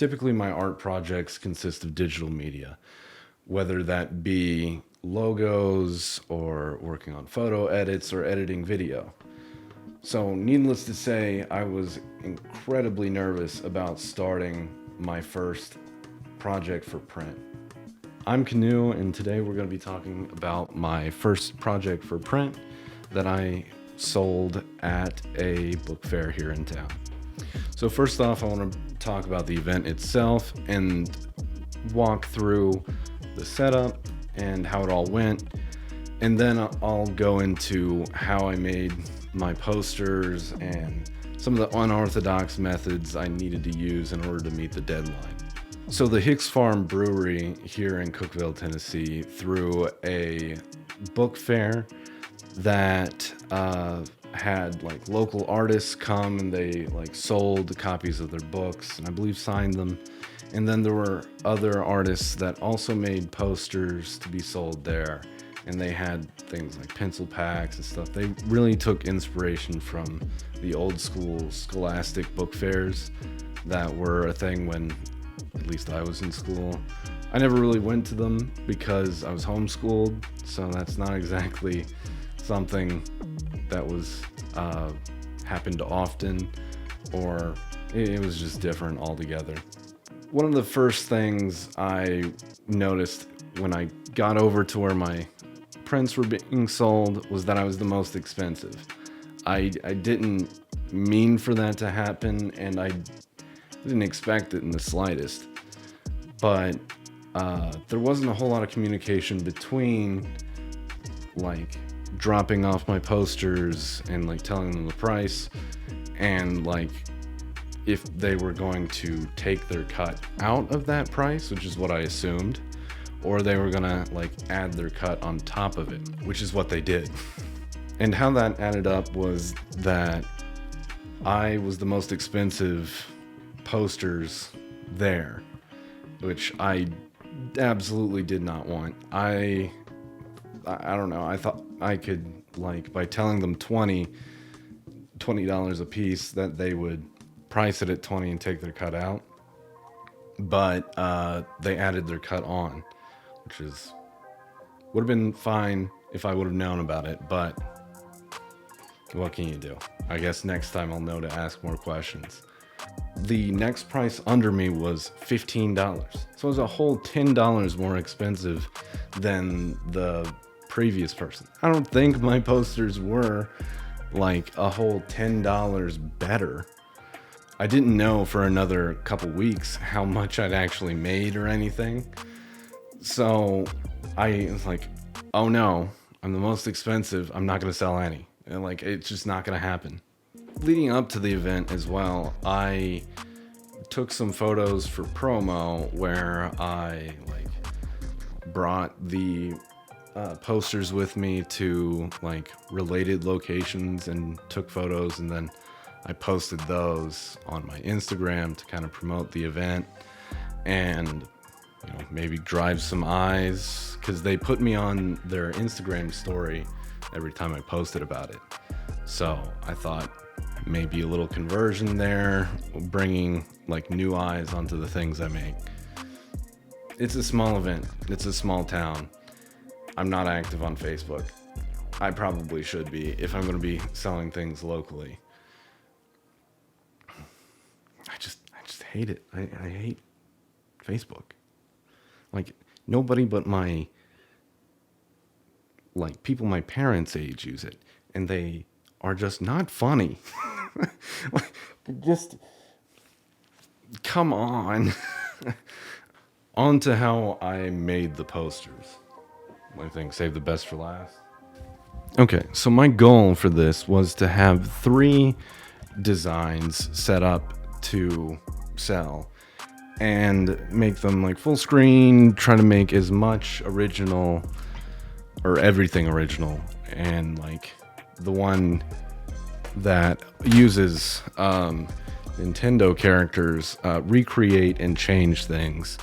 Typically, my art projects consist of digital media, whether that be logos or working on photo edits or editing video. So, needless to say, I was incredibly nervous about starting my first project for print. I'm Canoe, and today we're going to be talking about my first project for print that I sold at a book fair here in town. So first off, I want to talk about the event itself and walk through the setup and how it all went. And then I'll go into how I made my posters and some of the unorthodox methods I needed to use in order to meet the deadline. So the Hicks Farm Brewery here in Cookeville, Tennessee, threw a book fair that had like local artists come, and they like sold copies of their books and I believe signed them. And then there were other artists that also made posters to be sold there, and they had things like pencil packs and stuff. They really took inspiration from the old school scholastic book fairs that were a thing when at least I was in school. I never really went to them because I was homeschooled, so that's not exactly something that was happened often, or it was just different altogether. One of the first things I noticed when I got over to where my prints were being sold was that I was the most expensive. I didn't mean for that to happen, and I didn't expect it in the slightest. But there wasn't a whole lot of communication between like dropping off my posters and like telling them the price, and like if they were going to take their cut out of that price, which is what I assumed, or they were gonna like add their cut on top of it, which is what they did. And how that added up was that I was the most expensive posters there, which I absolutely did not want. I don't know. I thought I could, like, by telling them $20 a piece, that they would price it at 20 and take their cut out. But they added their cut on, which would have been fine if I would have known about it. But what can you do? I guess next time I'll know to ask more questions. The next price under me was $15. So it was a whole $10 more expensive than the previous person. I don't think my posters were like a whole $10 better. I didn't know for another couple weeks how much I'd actually made or anything. So I was like, oh no, I'm the most expensive. I'm not going to sell any. And like, it's just not going to happen. Leading up to the event as well, I took some photos for promo where I like brought the posters with me to like related locations and took photos, and then I posted those on my Instagram to kind of promote the event and maybe drive some eyes, because they put me on their Instagram story every time I posted about it. So I thought maybe a little conversion there, bringing like new eyes onto the things I make. It's a small event. It's a small town. I'm not active on Facebook. I probably should be if I'm going to be selling things locally. I just hate it. I hate Facebook. Like, nobody but my like people my parents' age use it, and they are just not funny. Like, just come on. On to how I made the posters. I think save the best for last. Okay, so my goal for this was to have 3 designs set up to sell and make them like full screen, try to make as much original or everything original, and like the one that uses Nintendo characters recreate and change things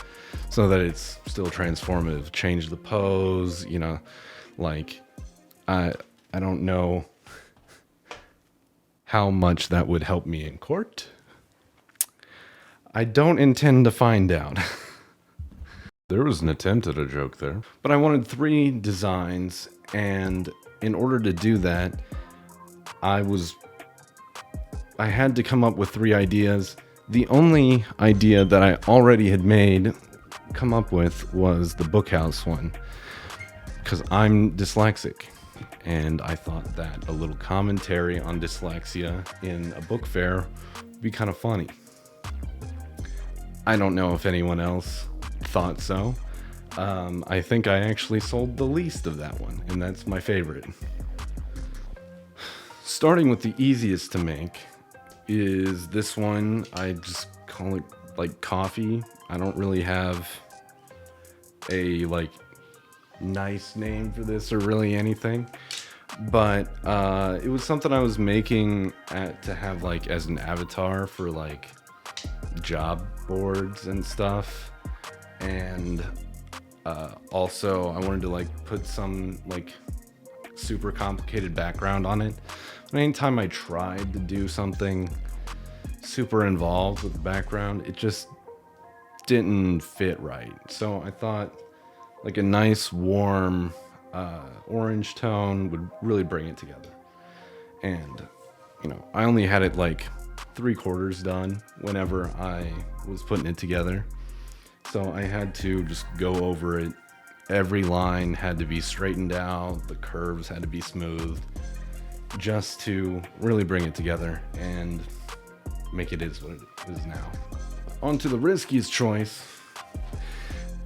so that it's still transformative. Change the pose, like I don't know how much that would help me in court. I don't intend to find out. There was an attempt at a joke there. But I wanted 3 designs, and in order to do that, I had to come up with 3 ideas. The only idea that I already had come up with was the bookhouse one, because I'm dyslexic, and I thought that a little commentary on dyslexia in a book fair would be kind of funny. I don't know if anyone else thought so. I think I actually sold the least of that one, and that's my favorite. Starting with the easiest to make is this one. I just call it like coffee. I don't really have a like nice name for this or really anything, but it was something I was making to have like as an avatar for like job boards and stuff. And also I wanted to like put some like super complicated background on it. But anytime I tried to do something super involved with the background, it just didn't fit right. So I thought like a nice warm orange tone would really bring it together. And I only had it like 3/4 done whenever I was putting it together. So I had to just go over it. Every line had to be straightened out, the curves had to be smooth, just to really bring it together and make it is what it is now. On to the riskiest choice.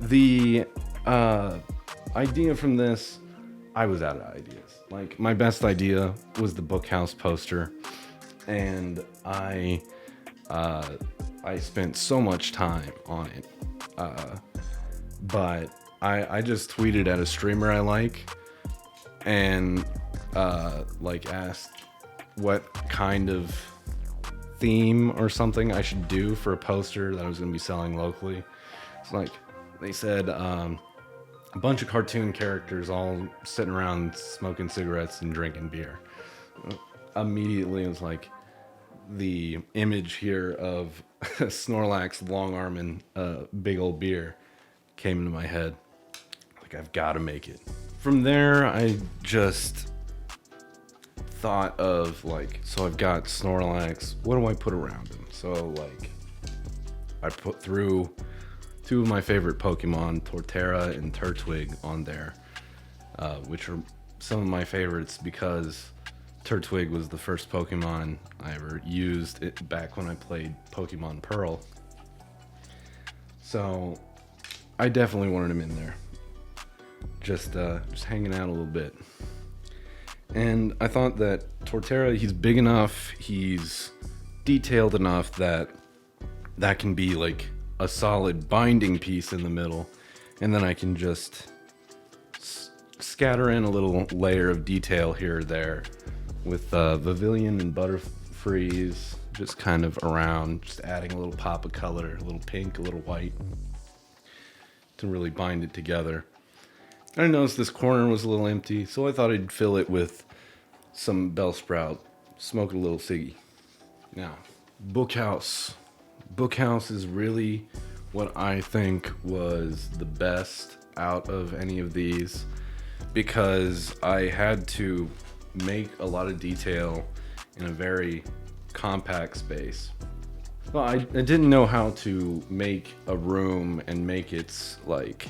The idea from this, I was out of ideas. Like, my best idea was the bookhouse poster, and I spent so much time on it. But I just tweeted at a streamer I like, and like asked what kind of theme or something I should do for a poster that I was going to be selling locally. It's like they said a bunch of cartoon characters all sitting around smoking cigarettes and drinking beer. Immediately it was like the image here of Snorlax long arm and a big old beer came into my head. Like, I've got to make it. From there, I just thought of like, so I've got Snorlax, what do I put around him? So like, I put through 2 of my favorite Pokemon, Torterra and Turtwig, on there, which are some of my favorites because Turtwig was the first Pokemon I ever used it back when I played Pokemon Pearl. So I definitely wanted him in there, just hanging out a little bit. And I thought that Torterra, he's big enough, he's detailed enough that can be like a solid binding piece in the middle, and then I can just scatter in a little layer of detail here or there with Pavilion and Butterfreeze just kind of around, just adding a little pop of color, a little pink, a little white, to really bind it together. I noticed this corner was a little empty, so I thought I'd fill it with some Bellsprout, smoke a little ciggy. Now, Bookhouse. Bookhouse is really what I think was the best out of any of these, because I had to make a lot of detail in a very compact space. Well, I didn't know how to make a room and make its like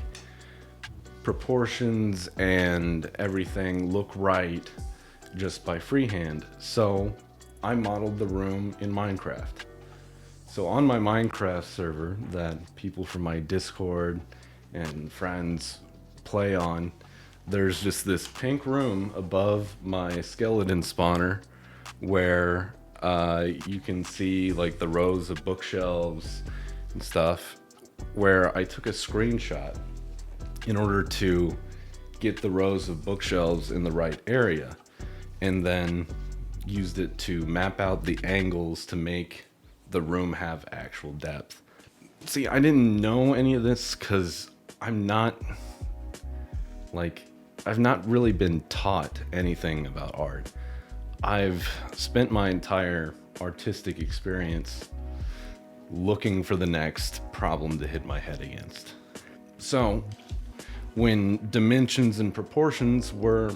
proportions and everything look right just by freehand. So I modeled the room in Minecraft. So on my Minecraft server that people from my Discord and friends play on, there's just this pink room above my skeleton spawner where you can see like the rows of bookshelves and stuff, where I took a screenshot in order to get the rows of bookshelves in the right area, and then used it to map out the angles to make the room have actual depth. See, I didn't know any of this because I've not really been taught anything about art. I've spent my entire artistic experience looking for the next problem to hit my head against. So, when dimensions and proportions were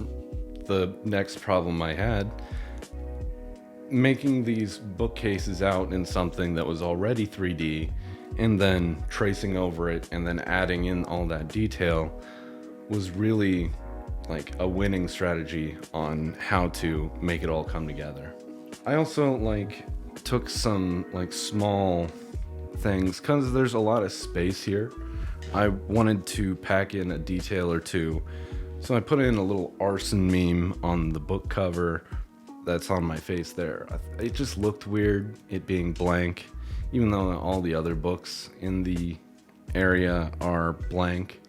the next problem I had, making these bookcases out in something that was already 3D and then tracing over it and then adding in all that detail was really like a winning strategy on how to make it all come together. I also took some small things because there's a lot of space here. I wanted to pack in a detail or two, so I put in a little arson meme on the book cover that's on my face there. It just looked weird, it being blank, even though all the other books in the area are blank.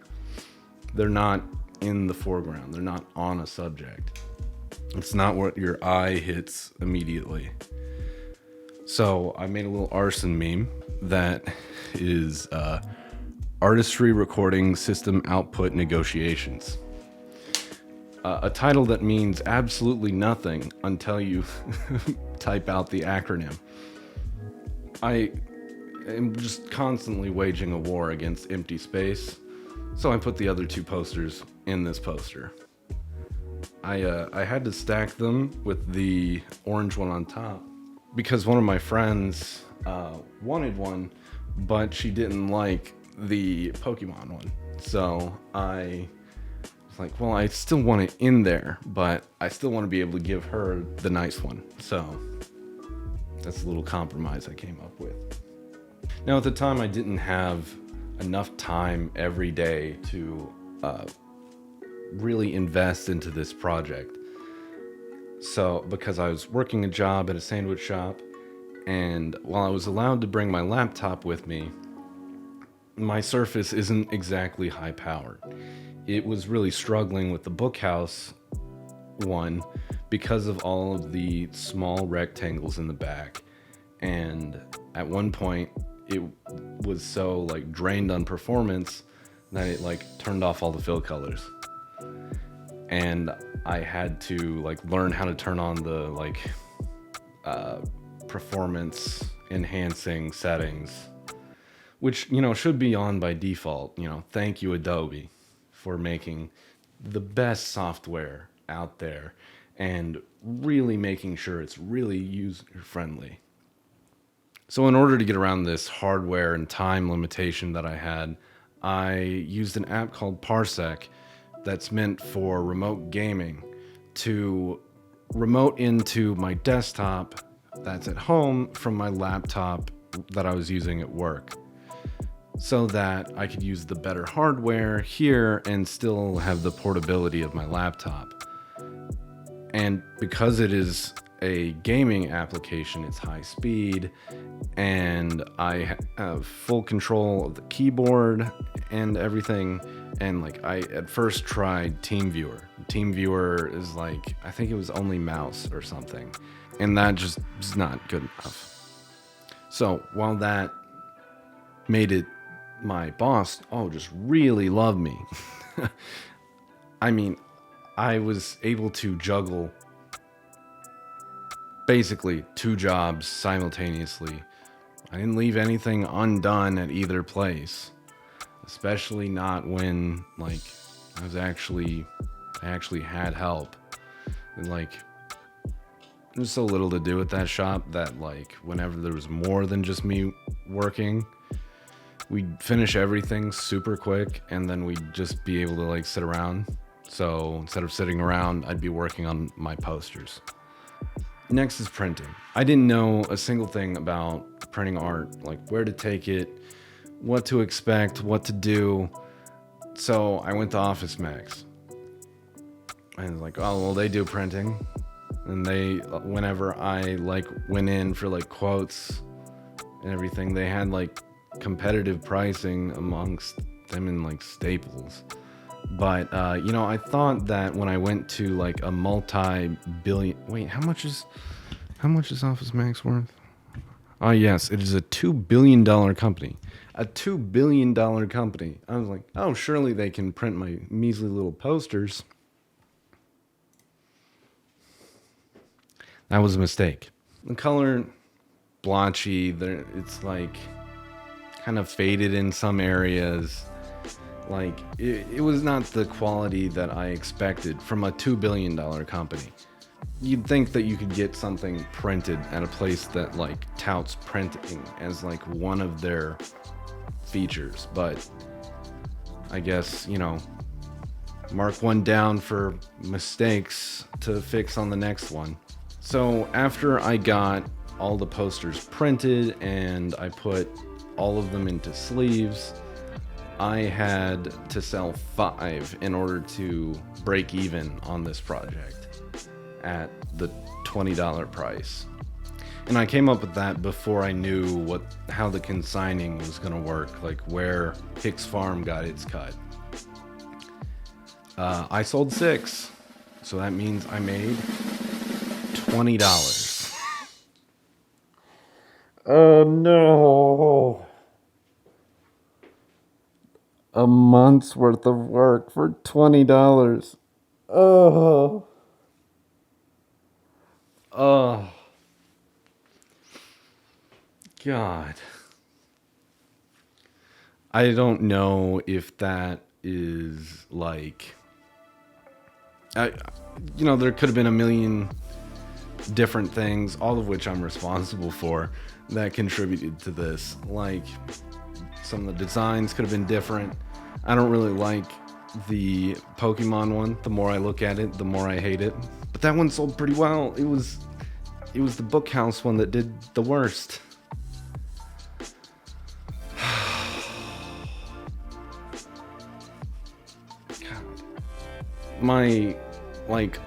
They're not in the foreground, they're not on a subject. It's not what your eye hits immediately. So I made a little arson meme that is Artistry Recording System Output Negotiations. A title that means absolutely nothing until you type out the acronym. I am just constantly waging a war against empty space, so I put the other two posters in this poster. I had to stack them with the orange one on top because one of my friends wanted one, but she didn't like the Pokemon one. So I was like, well, I still want it in there, but I still want to be able to give her the nice one. So that's a little compromise I came up with. Now, at the time, I didn't have enough time every day to really invest into this project. So, because I was working a job at a sandwich shop, and while I was allowed to bring my laptop with me, my Surface isn't exactly high powered. It was really struggling with the Bookhouse one because of all of the small rectangles in the back. And at one point, it was so drained on performance that it turned off all the fill colors. And I had to learn how to turn on the performance enhancing settings, which should be on by default. Thank you, Adobe, for making the best software out there and really making sure it's really user friendly. So in order to get around this hardware and time limitation that I had, I used an app called Parsec that's meant for remote gaming to remote into my desktop that's at home from my laptop that I was using at work, so that I could use the better hardware here and still have the portability of my laptop. And because it is a gaming application, it's high speed, and I have full control of the keyboard and everything. And I at first tried TeamViewer. TeamViewer is I think it was only mouse or something, and that just is not good enough. So while that made it, my boss just really loved me. I mean, I was able to juggle basically 2 jobs simultaneously. I didn't leave anything undone at either place, especially not when I actually had help. And there's so little to do at that shop that whenever there was more than just me working, we'd finish everything super quick and then we'd just be able to sit around. So instead of sitting around, I'd be working on my posters. Next is printing. I didn't know a single thing about printing art, where to take it, what to expect, what to do. So I went to Office Max. And I was oh, well, they do printing. And whenever I went in for quotes and everything, they had competitive pricing amongst them in Staples. But I thought that when I went to a multi-billion, wait, how much is Office Max worth? Oh yes, it is a $2 billion company. A $2 billion company. I was oh, surely they can print my measly little posters. That was a mistake. The color, blotchy. It's kind of faded in some areas. Like, it was not the quality that I expected from a $2 billion company. You'd think that you could get something printed at a place that like touts printing as like one of their features, but I guess, mark one down for mistakes to fix on the next one. So after I got all the posters printed and I put all of them into sleeves, I had to sell 5 in order to break even on this project at the $20 price. And I came up with that before I knew how the consigning was going to work, like where Hicks Farm got its cut. I sold 6, so that means I made $20. Oh no. A month's worth of work for $20. Oh. Oh. God. I don't know if that is like. There could have been a million different things, all of which I'm responsible for, that contributed to this. Like, some of the designs could have been different. I don't really like the Pokemon one. The more I look at it, the more I hate it. But that one sold pretty well. It was the Bookhouse one that did the worst. My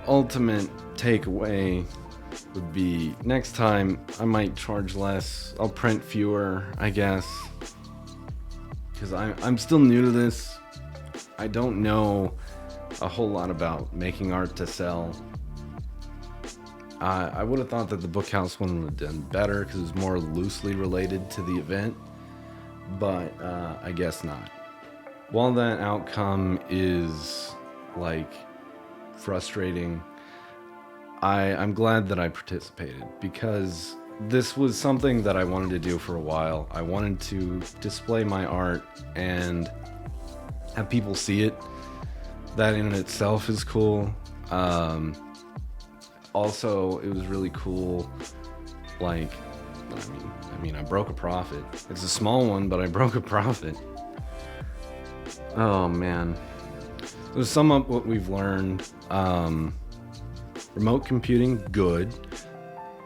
ultimate takeaway would be next time I might charge less. I'll print fewer, I guess, because I'm still new to this. I don't know a whole lot about making art to sell. I would have thought that the Bookhouse one would have done better because it was more loosely related to the event, but I guess not. While that outcome is frustrating, I'm glad that I participated because this was something that I wanted to do for a while. I wanted to display my art and have people see it. That in itself is cool. Also, it was really cool. I broke a profit. It's a small one, but I broke a profit. Oh man. So sum up what we've learned. Remote computing, good.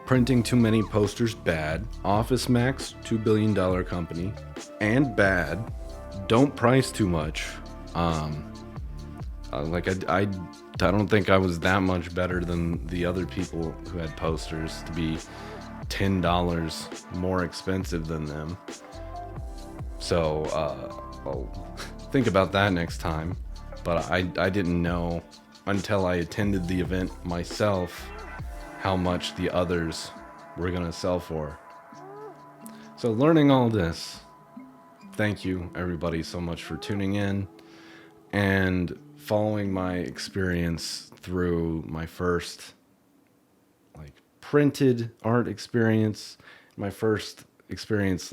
Printing too many posters, bad. Office Max, $2 billion company, and bad. Don't price too much. I don't think I was that much better than the other people who had posters to be $10 more expensive than them. So I'll think about that next time. But I didn't know until I attended the event myself how much the others were going to sell for. So learning all this, thank you everybody so much for tuning in and following my experience through my first printed art experience, my first experience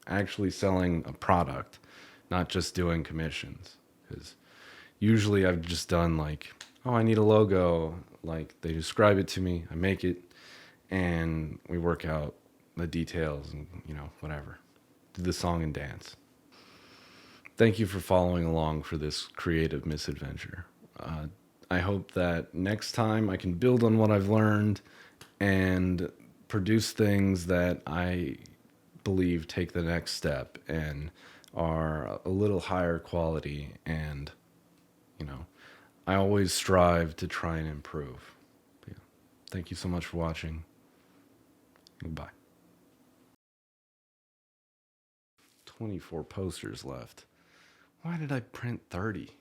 actually selling a product, not just doing commissions. Because usually I've just done I need a logo. They describe it to me, I make it, and we work out the details and, whatever. Do the song and dance. Thank you for following along for this creative misadventure. I hope that next time I can build on what I've learned and produce things that I believe take the next step and are a little higher quality, and I always strive to try and improve. Yeah. Thank you so much for watching. Goodbye. 24 posters left. Why did I print 30?